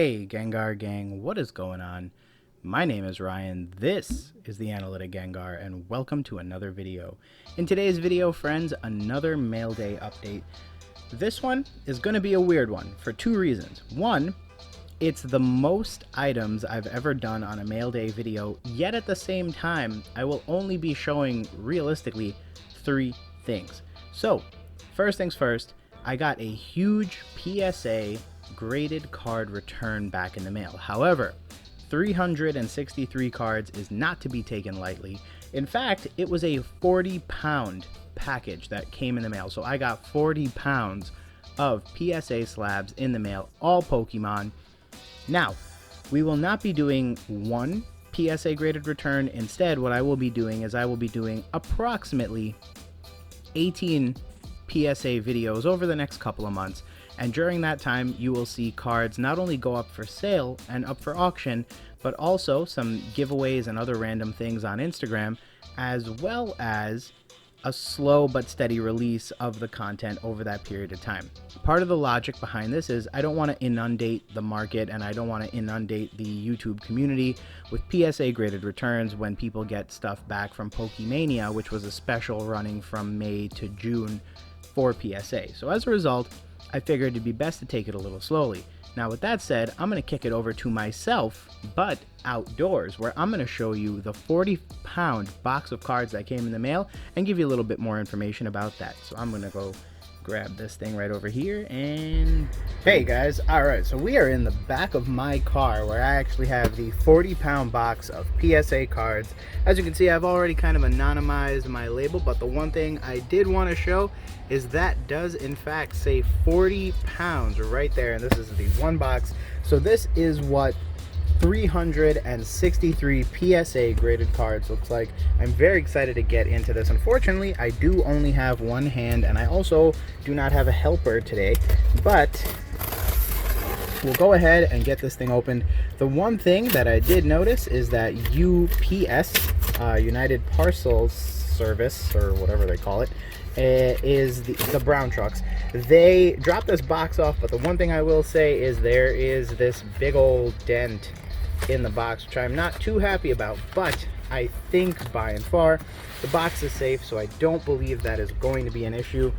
Hey Gengar Gang, what is going on? My name is Ryan, this is the Analytic Gengar, and welcome to another video. In today's video, friends, another mail day update. This one is going to be a weird one for two reasons. One, it's the most items I've ever done on a mail day video, yet at the same time, I will only be showing, realistically, 3 things. So, first things first, I got a huge PSA graded card return back in the mail. However, 363 cards is not to be taken lightly. In fact, it was a 40-pound package that came in the mail. So I got 40 pounds of PSA slabs in the mail, all Pokemon. Now, we will not be doing one PSA graded return. Instead, what I will be doing is I will be doing approximately 18 PSA videos over the next couple of months, and during that time you will see cards not only go up for sale and up for auction, but also some giveaways and other random things on Instagram, as well as a slow but steady release of the content over that period of time. Part of the logic behind this is I don't want to inundate the market and I don't want to inundate the YouTube community with PSA graded returns when people get stuff back from Pokemania, which was a special running from May to June for PSA. So as a result, I figured it'd be best to take it a little slowly. Now with that said, I'm going to kick it over to myself, but outdoors, where I'm going to show you the 40-pound box of cards that came in the mail and give you a little bit more information about that. So I'm going to go grab this thing right over here and... Hey guys, alright, so we are in the back of my car where I actually have the 40-pound box of PSA cards. As you can see, I've already kind of anonymized my label, but the one thing I did want to show is that does in fact say 40 pounds right there, and this is the one box. So this is what 363 PSA graded cards looks like. I'm very excited to get into this. Unfortunately, I do only have one hand, and I also do not have a helper today, but we'll go ahead and get this thing opened. The one thing that I did notice is that UPS, United Parcel Service, or whatever they call it, is the brown trucks. They dropped this box off, but the one thing I will say is there is this big old dent in the box, which I'm not too happy about, but I think by and far the box is safe, so I don't believe that is going to be an issue,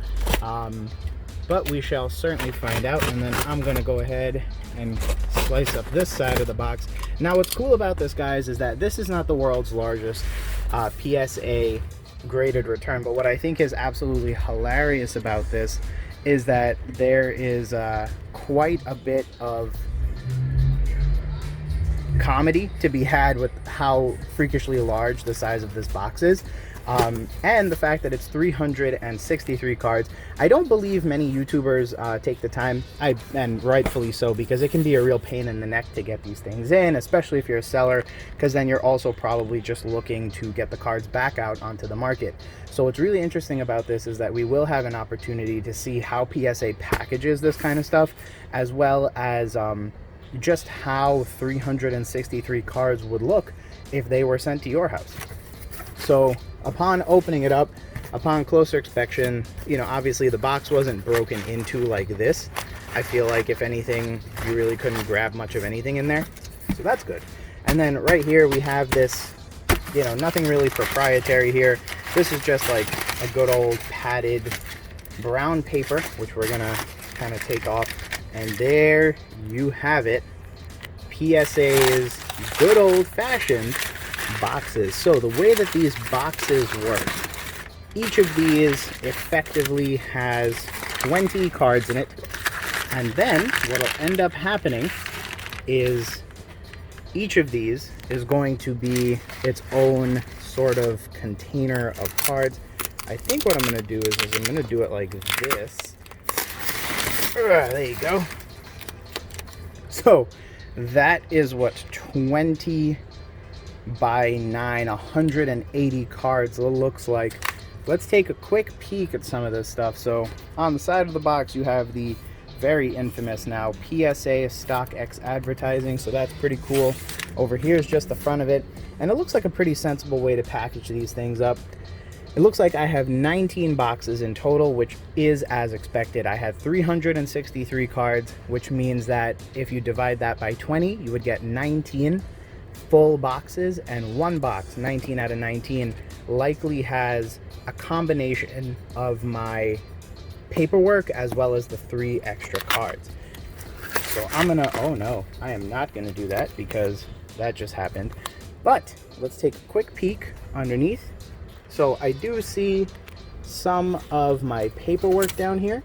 but we shall certainly find out. And then I'm going to go ahead and slice up this side of the box. Now what's cool about this, guys, is that this is not the world's largest PSA graded return, but what I think is absolutely hilarious about this is that there is quite a bit of comedy to be had with how freakishly large the size of this box is, and the fact that it's 363 cards. I don't believe many YouTubers take the time, and rightfully so, because it can be a real pain in the neck to get these things in, especially if you're a seller, because then you're also probably just looking to get the cards back out onto the market. So what's really interesting about this is that we will have an opportunity to see how PSA packages this kind of stuff, as well as just how 363 cards would look if they were sent to your house. So upon opening it up, upon closer inspection, you know, obviously the box wasn't broken into like this. I feel like if anything, you really couldn't grab much of anything in there, so that's good. And then right here we have this, you know, nothing really proprietary here. This is just like a good old padded brown paper, which we're gonna kind of take off. And there you have it, PSA's good old-fashioned boxes. So the way that these boxes work, each of these effectively has 20 cards in it, and then what will end up happening is each of these is going to be its own sort of container of cards. I think what I'm going to do is I'm going to do it like this. There you go. So that is what 20 by 9, 180 cards looks like. Let's take a quick peek at some of this stuff. So on the side of the box you have the very infamous now PSA StockX advertising, so that's pretty cool. Over here is just the front of it, and it looks like a pretty sensible way to package these things up. It looks like I have 19 boxes in total, which is as expected. I had 363 cards, which means that if you divide that by 20, you would get 19 full boxes, and one box, 19 out of 19, likely has a combination of my paperwork as well as the 3 extra cards. So I'm gonna, oh no, I am not gonna do that because that just happened. But let's take a quick peek underneath. So I do see some of my paperwork down here,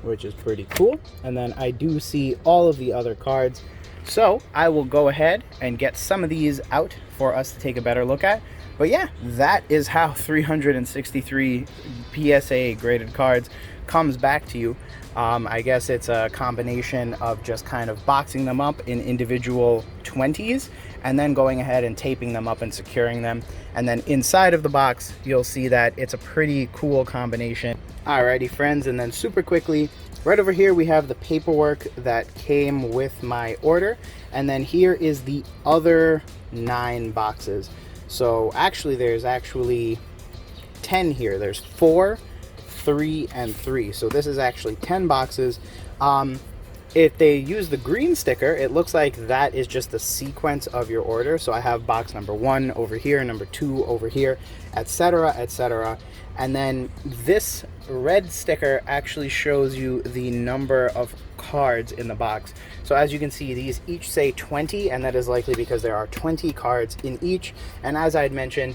which is pretty cool. And then I do see all of the other cards. So I will go ahead and get some of these out for us to take a better look at. But yeah, that is how 363 PSA graded cards comes back to you. I guess it's a combination of just kind of boxing them up in individual 20s and then going ahead and taping them up and securing them. And then inside of the box, you'll see that it's a pretty cool combination. Alrighty friends, and then super quickly, right over here we have the paperwork that came with my order. And then here is the other 9 boxes. So actually there's 10 here. There's 4, 3, and 3. So this is actually 10 boxes. If they use the green sticker, it looks like that is just the sequence of your order. So I have box number 1 over here, number 2 over here, etc., etc. And then this red sticker actually shows you the number of cards in the box. So as you can see, these each say 20, and that is likely because there are 20 cards in each. And as I had mentioned,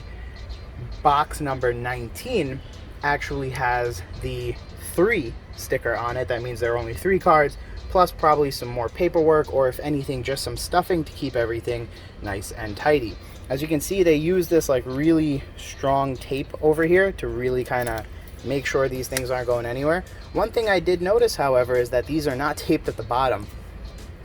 box number 19 actually has the 3 sticker on it. That means there are only 3 cards, plus probably some more paperwork, or if anything, just some stuffing to keep everything nice and tidy. As you can see, they use this like really strong tape over here to really kind of make sure these things aren't going anywhere. One thing I did notice, however, is that these are not taped at the bottom.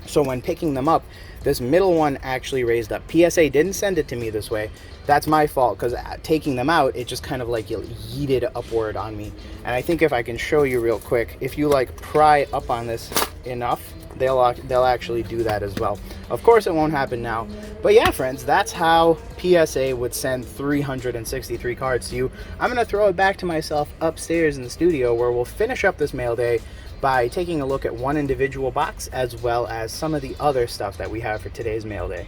So when picking them up, this middle one actually raised up. PSA didn't send it to me this way. That's my fault, because taking them out, it just kind of like yeeted upward on me. And I think if I can show you real quick, if you like pry up on this enough, they'll actually do that as well. Of course it won't happen now, but yeah friends, that's how PSA would send 363 cards to you. I'm gonna throw it back to myself upstairs in the studio, where we'll finish up this mail day by taking a look at one individual box as well as some of the other stuff that we have for today's mail day.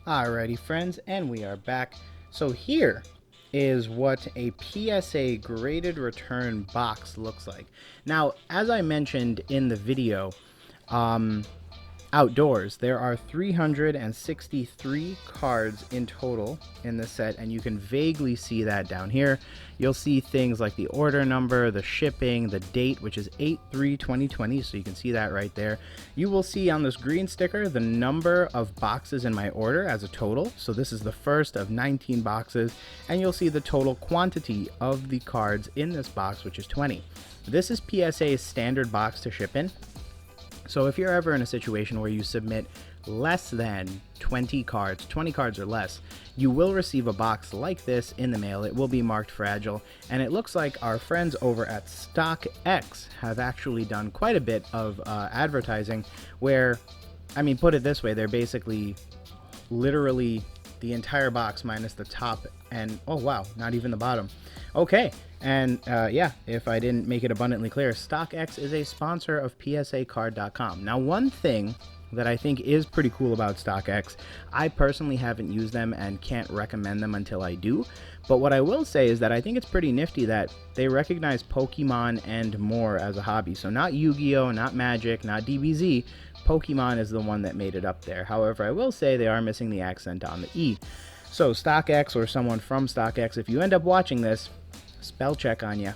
Alrighty friends, and we are back. So here is what a PSA graded return box looks like. Now, as I mentioned in the video, outdoors, there are 363 cards in total in this set, and you can vaguely see that down here. You'll see things like the order number, the shipping, the date, which is 8/3/2020, so you can see that right there. You will see on this green sticker the number of boxes in my order as a total, so this is the first of 19 boxes, and you'll see the total quantity of the cards in this box, which is 20. This is PSA's standard box to ship in. So if you're ever in a situation where you submit less than 20 cards or less, you will receive a box like this in the mail. It will be marked fragile, and it looks like our friends over at StockX have actually done quite a bit of advertising where, I mean, put it this way, they're basically literally the entire box minus the top and, oh wow, not even the bottom. Okay, and yeah, if I didn't make it abundantly clear, StockX is a sponsor of PSAcard.com. Now, one thing that I think is pretty cool about StockX, I personally haven't used them and can't recommend them until I do, but what I will say is that I think it's pretty nifty that they recognize Pokemon and more as a hobby. So not Yu-Gi-Oh, not Magic, not DBZ, Pokemon is the one that made it up there. However, I will say they are missing the accent on the E. So StockX, or someone from StockX, if you end up watching this, spell check on you.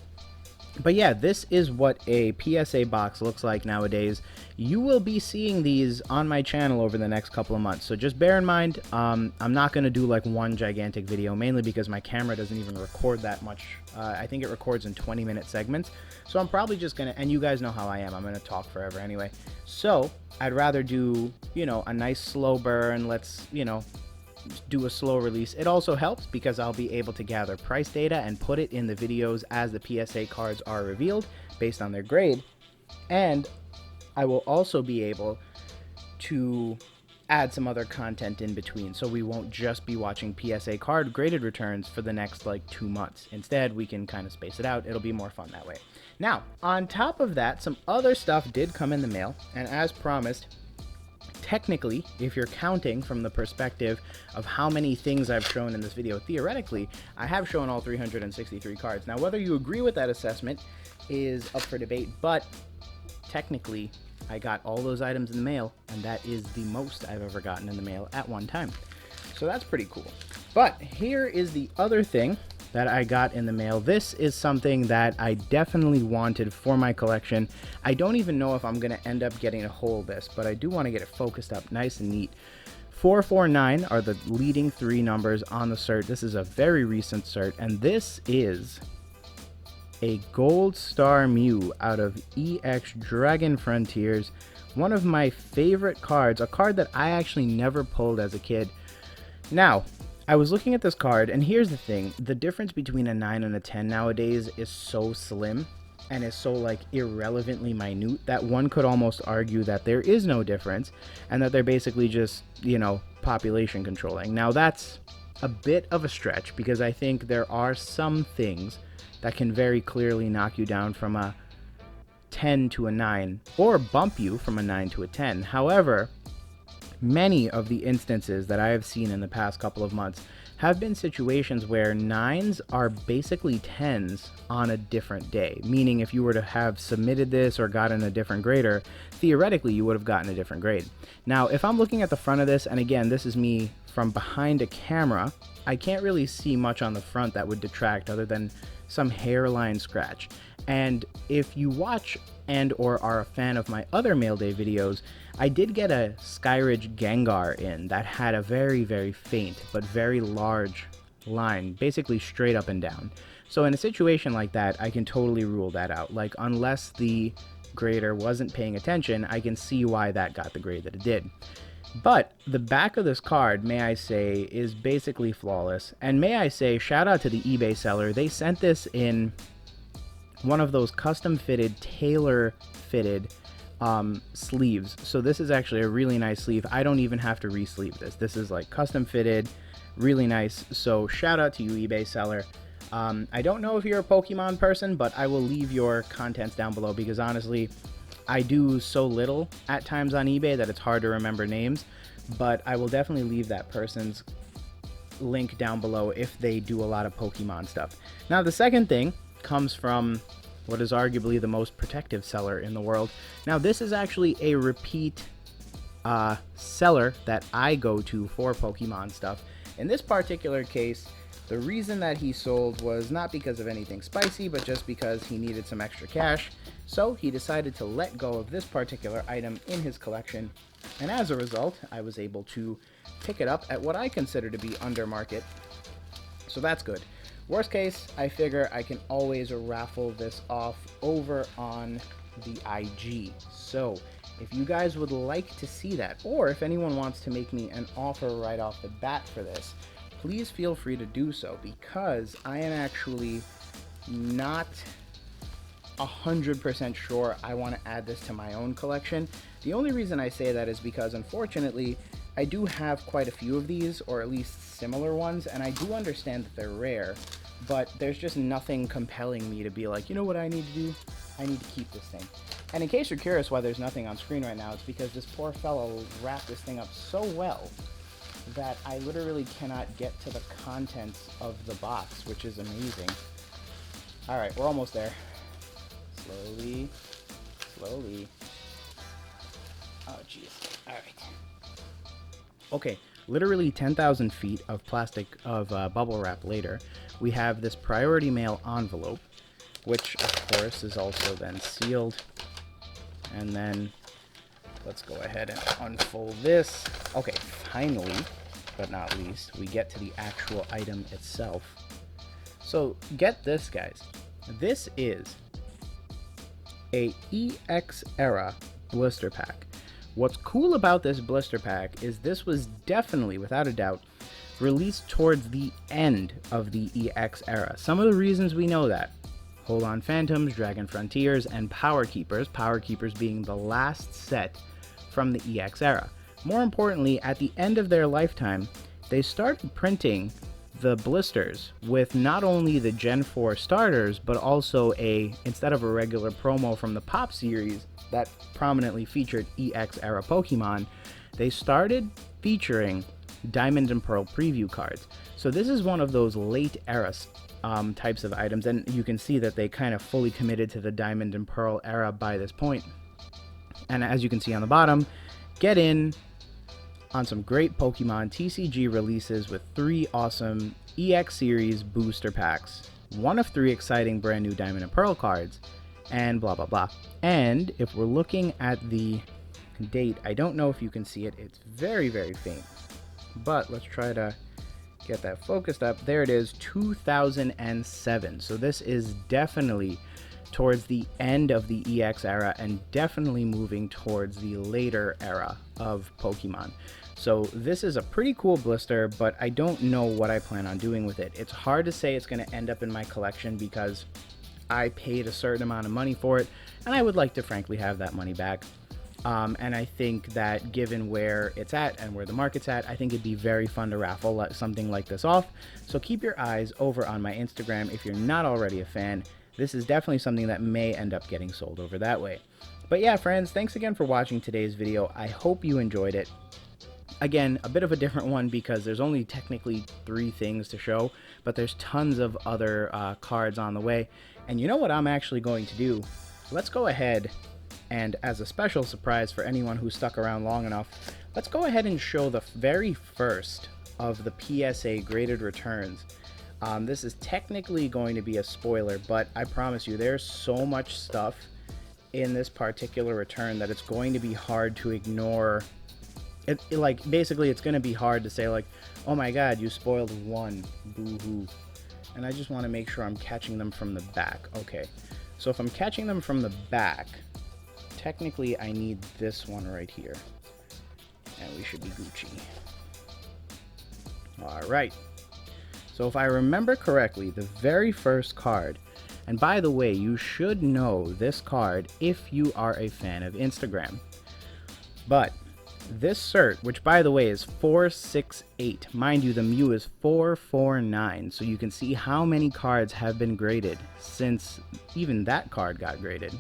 But yeah, this is what a PSA box looks like nowadays. You will be seeing these on my channel over the next couple of months, so just bear in mind, I'm not going to do like one gigantic video, mainly because my camera doesn't even record that much. I think it records in 20-minute segments, so I'm probably just going to, and you guys know how I am, I'm going to talk forever anyway. So I'd rather do, you know, a nice slow burn, let's, you know, do a slow release. It also helps because I'll be able to gather price data and put it in the videos as the PSA cards are revealed based on their grade, and I will also be able to add some other content in between, so we won't just be watching PSA card graded returns for the next like 2 months. Instead, we can kind of space it out. It'll be more fun that way. Now, on top of that, some other stuff did come in the mail, and as promised, technically, if you're counting from the perspective of how many things I've shown in this video, theoretically, I have shown all 363 cards. Now, whether you agree with that assessment is up for debate, but technically, I got all those items in the mail, and that is the most I've ever gotten in the mail at one time. So that's pretty cool. But here is the other thing that I got in the mail. This is something that I definitely wanted for my collection. I don't even know if I'm going to end up getting a hold of this, but I do want to get it focused up nice and neat. 449 are the leading 3 numbers on the cert. This is a very recent cert, and this is a Gold Star Mew out of EX Dragon Frontiers. One of my favorite cards, a card that I actually never pulled as a kid. Now, I was looking at this card, and here's the thing. The difference between a 9 and a 10 nowadays is so slim and is so like irrelevantly minute that one could almost argue that there is no difference and that they're basically just, you know, population controlling. Now, that's a bit of a stretch because I think there are some things that can very clearly knock you down from a 10 to a 9 or bump you from a 9 to a 10. However, many of the instances that I have seen in the past couple of months have been situations where 9s are basically 10s on a different day. Meaning if you were to have submitted this or gotten a different grader, theoretically you would have gotten a different grade. Now, if I'm looking at the front of this, and again, this is me from behind a camera, I can't really see much on the front that would detract other than some hairline scratch. And if you watch and or are a fan of my other mail day videos, I did get a Skyridge Gengar in that had a very, very faint but very large line, basically straight up and down. So in a situation like that, I can totally rule that out. Like, unless the grader wasn't paying attention, I can see why that got the grade that it did. But the back of this card, may I say, is basically flawless. And may I say, shout out to the eBay seller. They sent this in one of those custom fitted, tailor fitted sleeves. So this is actually a really nice sleeve. I don't even have to re-sleeve this. This is like custom fitted, really nice. So shout out to you, eBay seller. I don't know if you're a Pokemon person, but I will leave your contents down below because honestly, I do so little at times on eBay that it's hard to remember names, but I will definitely leave that person's link down below if they do a lot of Pokemon stuff. Now, the second thing comes from what is arguably the most protective seller in the world. Now, this is actually a repeat seller that I go to for Pokemon stuff. In this particular case, the reason that he sold was not because of anything spicy, but just because he needed some extra cash. So he decided to let go of this particular item in his collection. And as a result, I was able to pick it up at what I consider to be under market. So that's good. Worst case, I figure I can always raffle this off over on the IG. So if you guys would like to see that, or if anyone wants to make me an offer right off the bat for this, please feel free to do so, because I am actually not 100% sure I want to add this to my own collection. The only reason I say that is because, unfortunately, I do have quite a few of these, or at least similar ones, and I do understand that they're rare, but there's just nothing compelling me to be like, you know what I need to do? I need to keep this thing. And in case you're curious why there's nothing on screen right now, it's because this poor fellow wrapped this thing up so well that I literally cannot get to the contents of the box, which is amazing. Alright, we're almost there. Slowly, slowly. Oh, jeez. Alright. Okay, literally 10,000 feet of plastic, of bubble wrap later, we have this priority mail envelope, which, of course, is also then sealed. And then, let's go ahead and unfold this. Okay, finally, but not least, we get to the actual item itself. So, get this, guys. This is a EX Era blister pack. What's cool about this blister pack is this was definitely, without a doubt, released towards the end of the EX Era. Some of the reasons we know that: Hold On Phantoms, Dragon Frontiers, and Power Keepers. Power Keepers being the last set from the EX Era. more importantly, at the end of their lifetime, they started printing the blisters with not only the Gen 4 starters, but also instead of a regular promo from the Pop series that prominently featured EX era Pokemon, they started featuring Diamond and Pearl preview cards. So this is one of those late era types of items, and you can see that they kind of fully committed to the Diamond and Pearl era by this point. And as you can see on the bottom, get in on some great Pokemon TCG releases with 3 awesome EX series booster packs, 1 of 3 exciting brand new Diamond and Pearl cards, and blah blah blah. And if we're looking at the date, I don't know if you can see it, it's very faint, but let's try to get that focused up. There it is, 2007. So this is definitely towards the end of the EX era and definitely moving towards the later era of Pokemon. So this is a pretty cool blister, but I don't know what I plan on doing with it. It's hard to say it's going to end up in my collection because I paid a certain amount of money for it, and I would like to frankly have that money back. And I think that given where it's at and where the market's at, I think it'd be very fun to raffle something like this off. So keep your eyes over on my Instagram if you're not already a fan. This is definitely something that may end up getting sold over that way. But yeah, friends, thanks again for watching today's video. I hope you enjoyed it. Again, a bit of a different one because there's only technically 3 things to show, but there's tons of other cards on the way. And you know what I'm actually going to do? Let's go ahead and, as a special surprise for anyone who stuck around long enough, let's go ahead and show the very first of the PSA graded returns. This is technically going to be a spoiler, but I promise you there's so much stuff in this particular return that it's going to be hard to ignore. Like, basically it's going to be hard to say like, oh my god, you spoiled one, boo-hoo. And I just want to make sure I'm catching them from the back. Okay, so if I'm catching them from the back, technically I need this one right here, and we should be Gucci. Alright, so if I remember correctly, the very first card, and by the way, you should know this card if you are a fan of Instagram, but this cert, which by the way is 468, mind you the Mew is 449, so you can see how many cards have been graded since even that card got graded,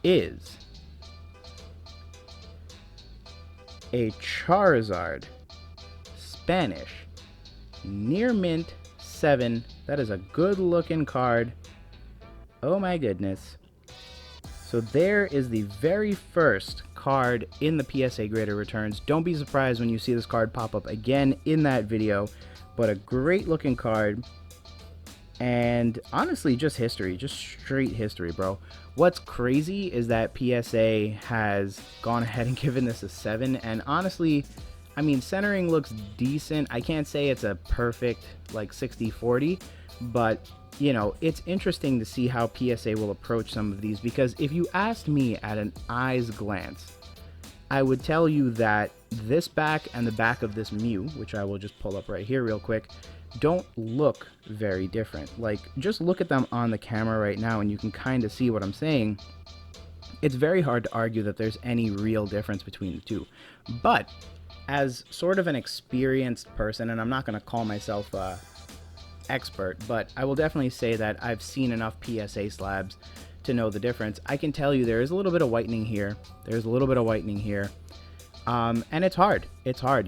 is a Charizard Spanish near mint 7. That is a good looking card. Oh my goodness. So there is the very first card in the PSA grader returns. Don't be surprised when you see this card pop up again in that video, but a great looking card. And honestly, just history, just straight history, bro. What's crazy is that PSA has gone ahead and given this a 7, and honestly, I mean, centering looks decent. I can't say it's a perfect like 60-40, but you know, it's interesting to see how PSA will approach some of these, because if you asked me at an eye's glance, I would tell you that this back and the back of this Mew, which I will just pull up right here real quick, don't look very different. Like, just look at them on the camera right now and you can kind of see what I'm saying. It's very hard to argue that there's any real difference between the two. But as sort of an experienced person, and I'm not going to call myself expert, but I will definitely say that I've seen enough PSA slabs to know the difference. I can tell you there is a little bit of whitening here. There's a little bit of whitening here. And it's hard,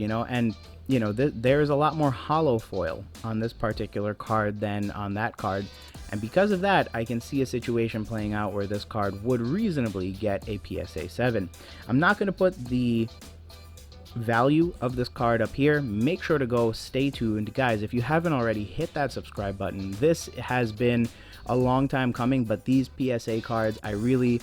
you know, and you know, there's a lot more hollow foil on this particular card than on that card. And because of that, I can see a situation playing out where this card would reasonably get a PSA 7. I'm not going to put the value of this card up here. Make sure to go stay tuned. Guys, if you haven't already, hit that subscribe button. This has been a long time coming, but these PSA cards, I really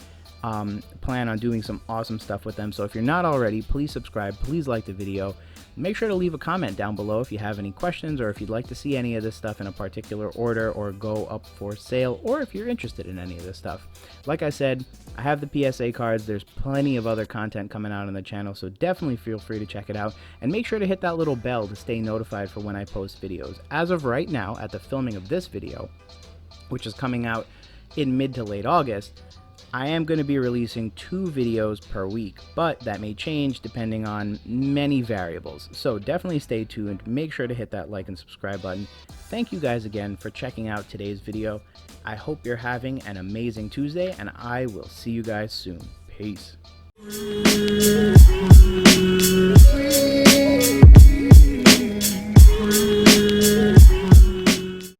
plan on doing some awesome stuff with them. So if you're not already, please subscribe, please like the video. Make sure to leave a comment down below if you have any questions, or if you'd like to see any of this stuff in a particular order or go up for sale, or if you're interested in any of this stuff. Like I said, I have the PSA cards. There's plenty of other content coming out on the channel, so definitely feel free to check it out, and make sure to hit that little bell to stay notified for when I post videos. As of right now, at the filming of this video, which is coming out in mid to late August, I am going to be releasing 2 videos per week, but that may change depending on many variables. So definitely stay tuned. Make sure to hit that like and subscribe button. Thank you guys again for checking out today's video. I hope you're having an amazing Tuesday, and I will see you guys soon. Peace.